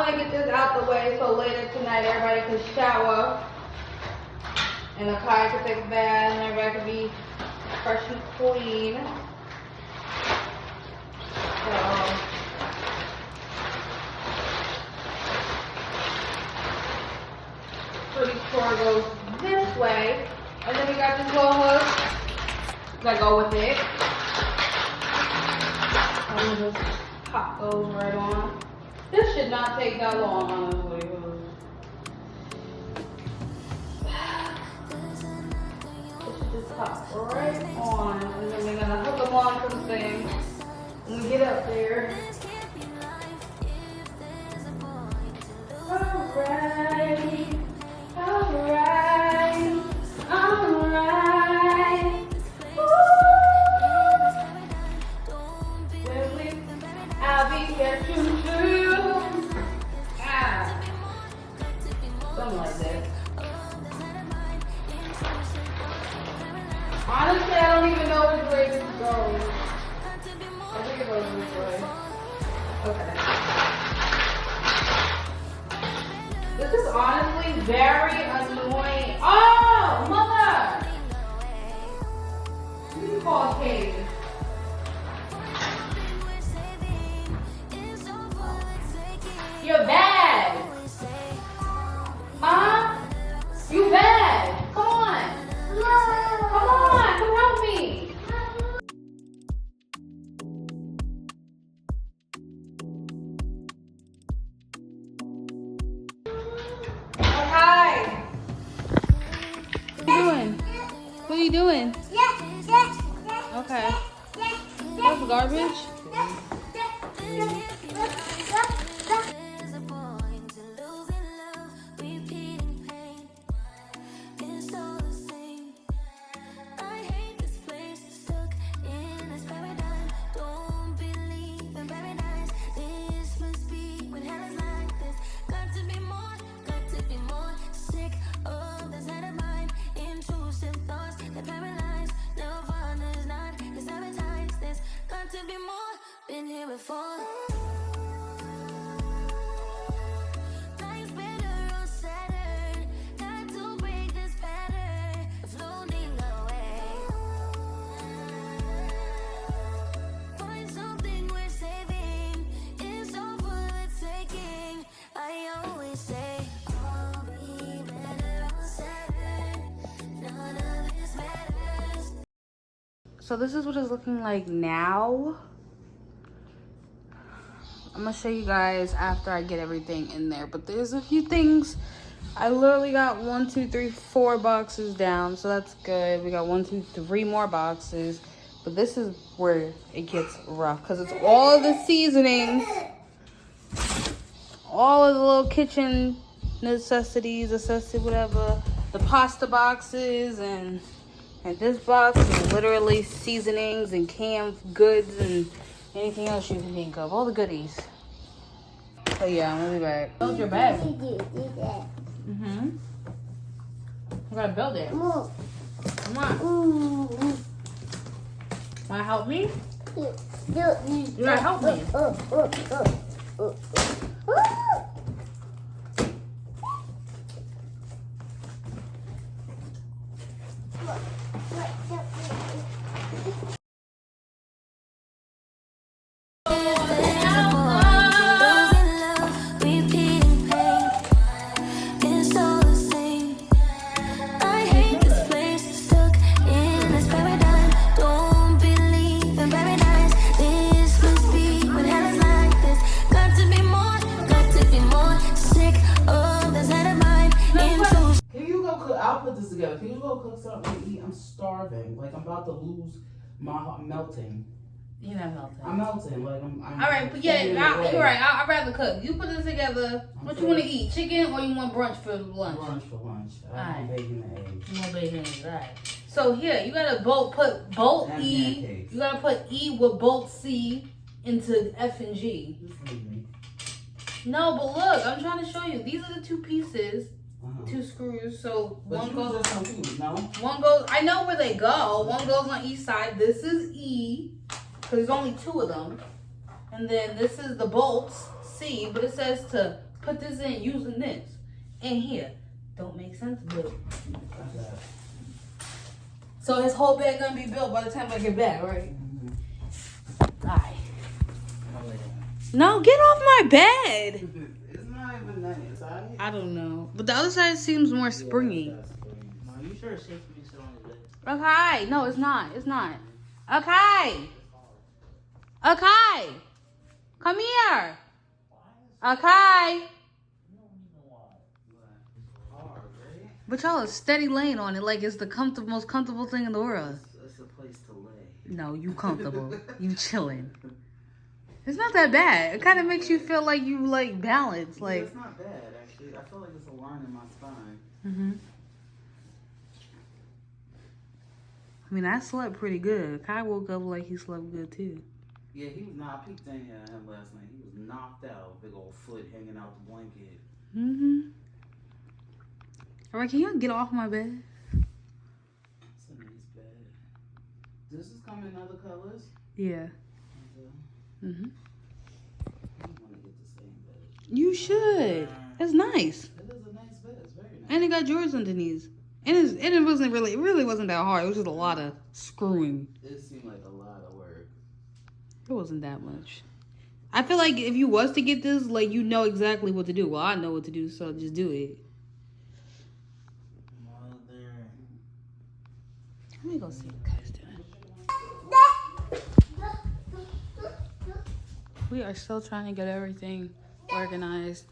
want to get this out the way so later tonight everybody can shower and Akai can take a bath and everybody can be fresh and clean. So, pretty sure it goes this way. And then we got this little hook that go with it. And we just pop those right on. This should not take that long, honestly. This should just pop right on. And then we're gonna hook them on to the thing when we get up there. Alright. Alright. Alright. I'll be here too. Something like that. Honestly, I don't even know which way this goes. I think it goes this way. Okay. This is honestly very annoying. Oh, mother! You can call Kate. You're bad. Huh? You bad. Come on. Come on. Come help me. Okay. What are you doing? Okay. That's garbage. Been here before. Life's better on Saturn. Got to break this pattern. Floating away. Find something worth saving. It's all for the taking. I always say, I'll be better on Saturn. None of this matters. So this is what it's looking like now. I'm gonna show you guys after I get everything in there, but there's a few things. I literally got 1, 2, 3, 4 boxes down, so that's good. We got 1, 2, 3 more boxes, but this is where it gets rough because it's all of the seasonings, all of the little kitchen necessities, whatever, the pasta boxes, and this box is literally seasonings and canned goods and anything else you can think of, all the goodies. So yeah, I'm gonna be back. Build your bag. Mm-hmm. You gotta build it. Come on. Wanna help me? You gotta help me. Together. Can you go cook something to eat? I'm starving. Like I'm about to lose I'm melting. You're not melting. I'm melting. Like I'm all right, but yeah, you're right. I'd rather cook. You put this together. What you want to eat? Chicken or you want brunch for lunch? Brunch for lunch. I want bacon and eggs. You want bacon and eggs, right? So here, you gotta put Bolt and E. Pancakes. You gotta put E with Bolt C into F and G. Just leave me. No, but look, I'm trying to show you. These are the two pieces. Uh-huh. 2 screws, so But one goes. Just confused, no? One goes. I know where they go. One goes on each side. This is E, because there's only 2 of them, and then this is the bolts C. But it says to put this in using this in here. Don't make sense, but. So his whole bed gonna be built by the time I get back, right? Alright. No, get off my bed. It's not even nice, alright? I don't know, but the other side seems more springy. Are you sure it's safe for me to sit on his bed? Okay, no, it's not. It's not. Okay. Okay. Come here. Okay. But y'all are steady laying on it like it's the most comfortable thing in the world. It's a place to lay. No, you comfortable. You chilling. It's not that bad. It kind of makes you feel like you like balance. Like. It's not bad, actually. I feel like it's a line in my spine. I mean, I slept pretty good. Kai woke up like he slept good too. Yeah, he was not. I peeked in here at him last night. He was knocked out. Big old foot hanging out the blanket. All right, can you get off my bed? It's a nice bed. Does this come in other colors? Yeah. I want to get the same bed. You should. It's nice. It is a nice bed. It's very nice. And it got drawers underneath. And it really wasn't that hard. It was just a lot of screwing. It seemed like a lot of work. It wasn't that much. I feel like if you was to get this, like, you know exactly what to do. Well, I know what to do, so just do it. Let me go see what Kai's doing. We are still trying to get everything organized.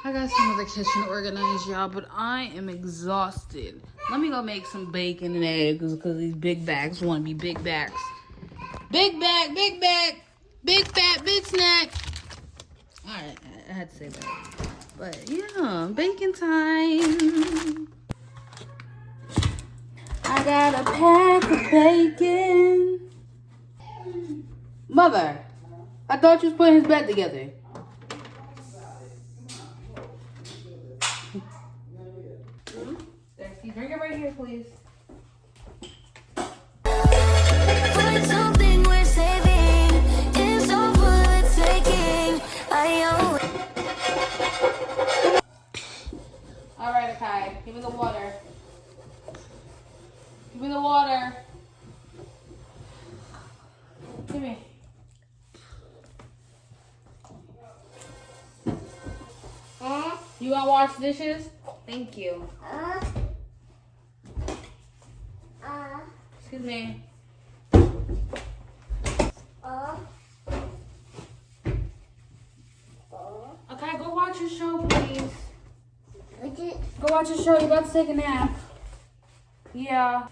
I got some of the kitchen organized, y'all, but I am exhausted. Let me go make some bacon and eggs because these big bags want to be big bags. Big bag, big bag, big fat, big snack. All right, I had to say that. But yeah, bacon time. I got a pack of bacon. Mother, I thought you was putting his bed together. Dexy, bring it right here, please. Find something worth saving. It's all for the taking. All right, Kai, give me the water. Give me the water. Give me. You gonna wash dishes? Thank you. Excuse me. Okay, go watch your show, please. Go watch your show. You're about to take a nap. Yeah.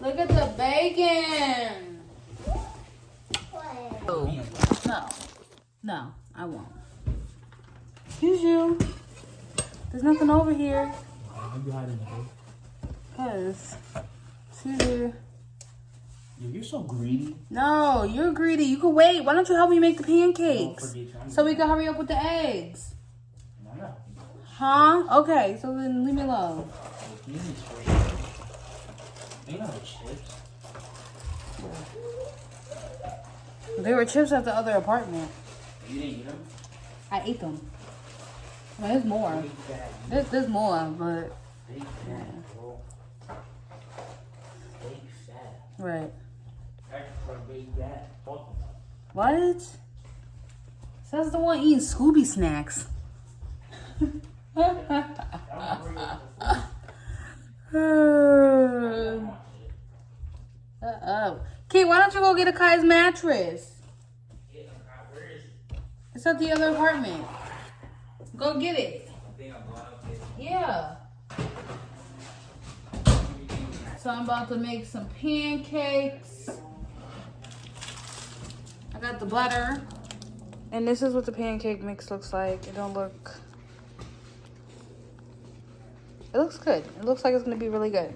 Look at the bacon. Oh, no. No, I won't. Excuse you. There's nothing over here. I'm hiding it. Cause, excuse you. You're so greedy. No, you're greedy. You can wait. Why don't you help me make the pancakes? Don't forget, So we can hurry up with the eggs. No. Huh? Okay, so then leave me alone. You need to They know chips. There were chips at the other apartment. You didn't eat them? I ate them. I mean, there's more. Big fat. There's more, but Big fat, bro. Big fat. right. Extra big fat. What? Says the one eating Scooby snacks. Kate, why don't you go get a Kai's mattress? It's at the other apartment. Go get it. Yeah. So I'm about to make some pancakes. I got the butter. And this is what the pancake mix looks like. It looks good. It looks like it's gonna be really good.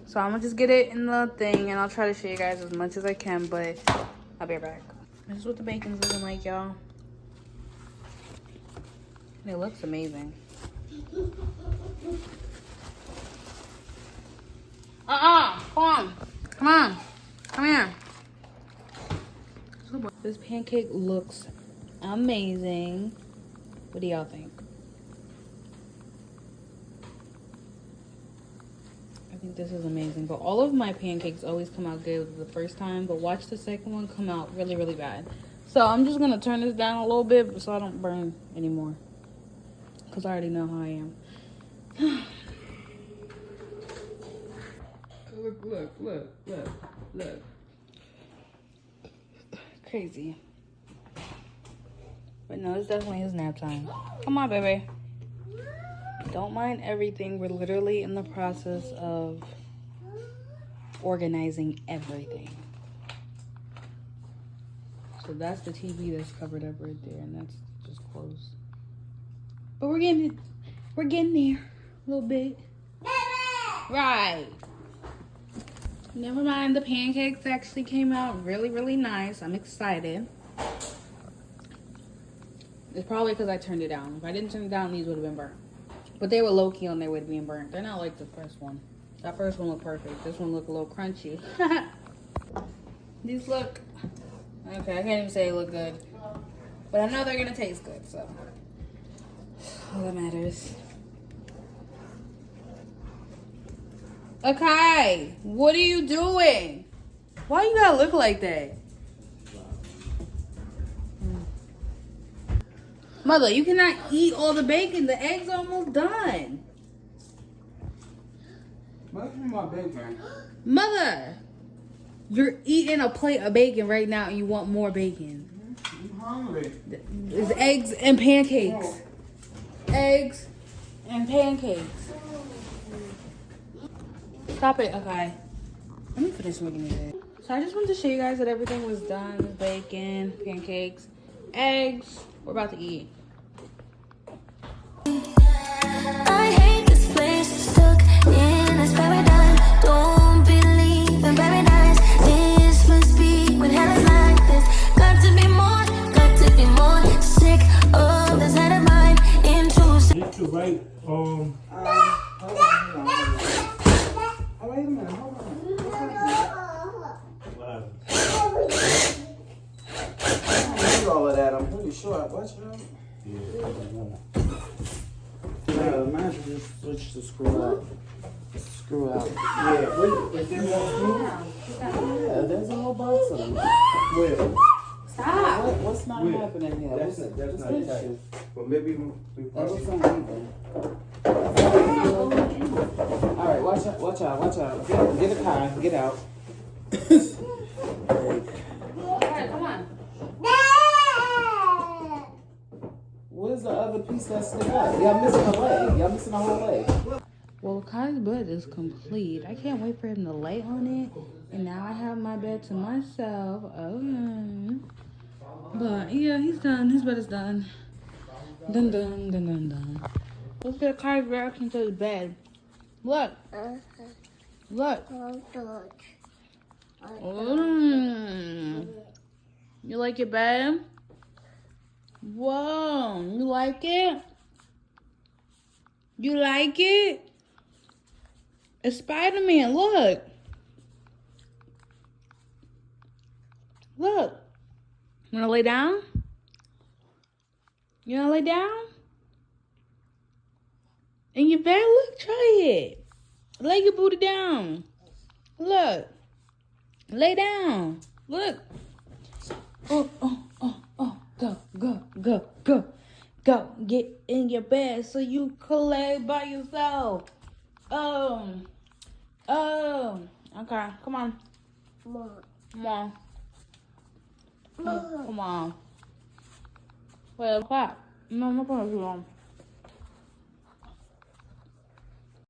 So I'm gonna just get it in the thing and I'll try to show you guys as much as I can, but I'll be right back. This is what the bacon's looking like, y'all. It looks amazing. Come on. Come on. Come here. This pancake looks amazing. What do y'all think? think this is amazing. But all of my pancakes always come out good the first time, but watch the second one come out really, really bad. So I'm just gonna turn this down a little bit so I don't burn anymore. Cause I already know how I am. Look. Crazy. But no, it's definitely his nap time. Come on, baby. Don't mind everything. We're literally in the process of organizing everything. So that's the TV that's covered up right there, and that's just closed. But we're getting there a little bit. Right. Never mind, the pancakes actually came out really, really nice. I'm excited. It's probably because I turned it down. If I didn't turn it down, these would have been burnt. But they were low-key on their way to being burnt. They're not like the first one. That first one looked perfect. This one looked a little crunchy. These look... Okay, I can't even say they look good. But I know they're going to taste good, so... all that matters. Okay, what are you doing? Why you gotta look like that? Mother, you cannot eat all the bacon. The egg's almost done. Where's my bacon? Mother, you're eating a plate of bacon right now and you want more bacon. I'm hungry. It's eggs and pancakes. Eggs and pancakes. Stop it, okay. Let me finish making it. So I just wanted to show you guys that everything was done. Bacon, pancakes, eggs. We're about to eat. I hate this place, stuck in this paradigm. Don't believe in paradise. This must be when hell is like this. Got to be more sick of this head of mine. Intrusive. Need to write, Hold on. Oh, wait a minute, hold on. I don't need all of that, I'm pretty sure. Watch out. Yeah, mine should just switch to screw out. Screw out. Yeah, is there more screws? Yeah, there's a whole box of them. where? Stop. What's not Wait, happening here? That's What's not this tight. shit? But maybe we That probably. looks uneven. Alright, watch out. Get a car, get out. Alright, come on. Where's the other piece that stick out? Y'all missing a leg. Y'all missing a whole leg. Well, Kai's bed is complete. I can't wait for him to lay on it. And now I have my bed to myself. But yeah, he's done. His bed is done. Done. Let's get Kai's reaction to his bed. Look. Look. You like your bed? Whoa. You like it? You like it? It's Spider-Man, look. Look. You wanna lay down? You wanna lay down? In your bed? Look, try it. Lay your booty down. Look. Lay down. Look. Go. Get in your bed so you can lay by yourself. Okay, come on. Come on. Wait, clap. No, I'm not gonna do